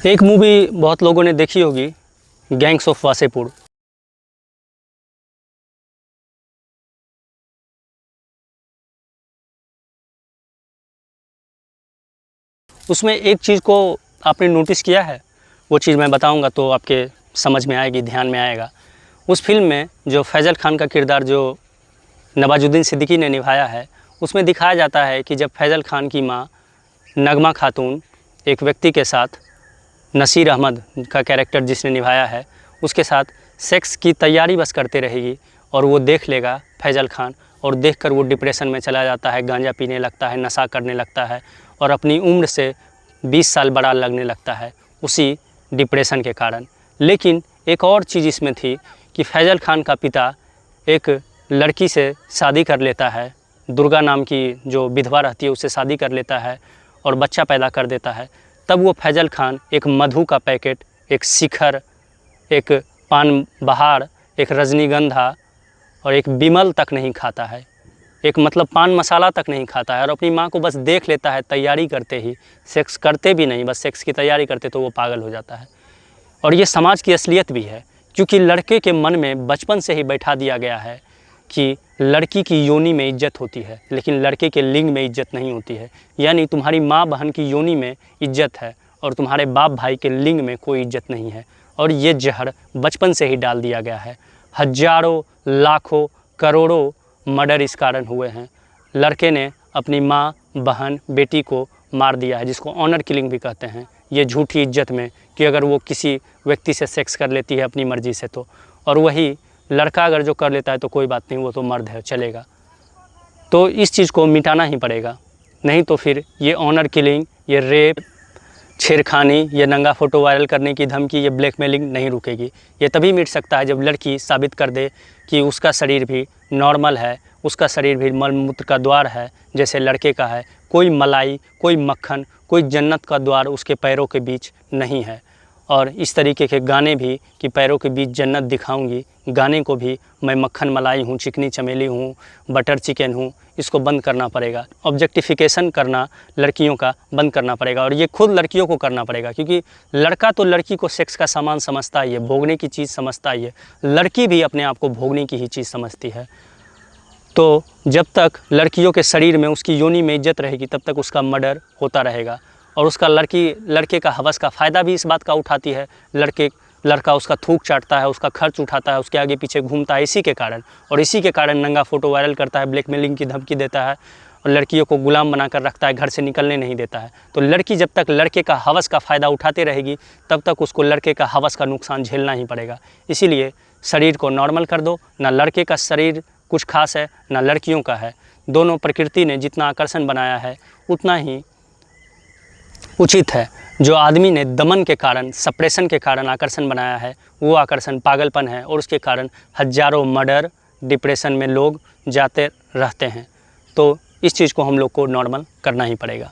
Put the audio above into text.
एक मूवी बहुत लोगों ने देखी होगी, गैंग्स ऑफ वासेपुर। उसमें एक चीज़ को आपने नोटिस किया है, वो चीज़ मैं बताऊंगा तो आपके समझ में आएगी, ध्यान में आएगा। उस फिल्म में जो फैज़ल खान का किरदार जो नवाजुद्दीन सिद्दीकी ने निभाया है, उसमें दिखाया जाता है कि जब फैज़ल खान की माँ नगमा खातून एक व्यक्ति के साथ, नसीर अहमद का कैरेक्टर जिसने निभाया है, उसके साथ सेक्स की तैयारी बस करते रहेगी और वो देख लेगा फैज़ल खान, और देखकर वो डिप्रेशन में चला जाता है, गांजा पीने लगता है, नशा करने लगता है और अपनी उम्र से 20 साल बड़ा लगने लगता है उसी डिप्रेशन के कारण। लेकिन एक और चीज़ इसमें थी कि फैज़ल खान का पिता एक लड़की से शादी कर लेता है, दुर्गा नाम की जो विधवा रहती है उससे शादी कर लेता है और बच्चा पैदा कर देता है। तब वो फैज़ल खान एक मधु का पैकेट, एक शिखर, एक पान बहार, एक रजनीगंधा और एक बिमल तक नहीं खाता है, एक मतलब पान मसाला तक नहीं खाता है, और अपनी माँ को बस देख लेता है तैयारी करते ही, सेक्स करते भी नहीं, बस सेक्स की तैयारी करते तो वो पागल हो जाता है। और ये समाज की असलियत भी है, क्योंकि लड़के के मन में बचपन से ही बैठा दिया गया है कि लड़की की योनि में इज्जत होती है लेकिन लड़के के लिंग में इज्जत नहीं होती है। यानी तुम्हारी माँ बहन की योनि में इज्जत है और तुम्हारे बाप भाई के लिंग में कोई इज्जत नहीं है। और ये जहर बचपन से ही डाल दिया गया है। हजारों, लाखों, करोड़ों मर्डर इस कारण हुए हैं। लड़के ने अपनी माँ, बहन, बेटी को मार दिया है, जिसको ऑनर किलिंग भी कहते हैं, ये झूठी इज्जत में कि अगर वो किसी व्यक्ति से सेक्स कर लेती है अपनी मर्ज़ी से तो, और वही लड़का अगर जो कर लेता है तो कोई बात नहीं, वो तो मर्द है, चलेगा। तो इस चीज़ को मिटाना ही पड़ेगा, नहीं तो फिर ये ऑनर किलिंग, ये रेप, छेड़खानी, ये नंगा फ़ोटो वायरल करने की धमकी, ये ब्लैकमेलिंग नहीं रुकेगी। ये तभी मिट सकता है जब लड़की साबित कर दे कि उसका शरीर भी नॉर्मल है, उसका शरीर भी मलमूत्र का द्वार है जैसे लड़के का है। कोई मलाई, कोई मक्खन, कोई जन्नत का द्वार उसके पैरों के बीच नहीं है। और इस तरीके के गाने भी कि पैरों के बीच जन्नत दिखाऊंगी, गाने को भी मैं मक्खन मलाई हूँ, चिकनी चमेली हूँ, बटर चिकन हूँ, इसको बंद करना पड़ेगा। ऑब्जेक्टिफिकेशन करना लड़कियों का बंद करना पड़ेगा, और ये खुद लड़कियों को करना पड़ेगा, क्योंकि लड़का तो लड़की को सेक्स का सामान समझता ही है, भोगने की चीज़ समझता ही है, लड़की भी अपने आप को भोगने की ही चीज़ समझती है। तो जब तक लड़कियों के शरीर में, उसकी योनि में इज्जत रहेगी तब तक उसका मर्डर होता रहेगा। और उसका लड़के का हवस का फ़ायदा भी इस बात का उठाती है। लड़का उसका थूक चाटता है, उसका खर्च उठाता है, उसके आगे पीछे घूमता है इसी के कारण, और इसी के कारण नंगा फ़ोटो वायरल करता है, ब्लैकमेलिंग की धमकी देता है और लड़कियों को गुलाम बनाकर रखता है, घर से निकलने नहीं देता है। तो लड़की जब तक लड़के का हवस का फ़ायदा उठाते रहेगी तब तक उसको लड़के का हवस का नुकसान झेलना ही पड़ेगा। इसीलिए शरीर को नॉर्मल कर दो। ना लड़के का शरीर कुछ खास है, ना लड़कियों का है। दोनों प्रकृति ने जितना आकर्षण बनाया है उतना ही उचित है। जो आदमी ने दमन के कारण, सप्रेशन के कारण आकर्षण बनाया है, वो आकर्षण पागलपन है, और उसके कारण हजारों मर्डर, डिप्रेशन में लोग जाते रहते हैं। तो इस चीज़ को हम लोग को नॉर्मल करना ही पड़ेगा।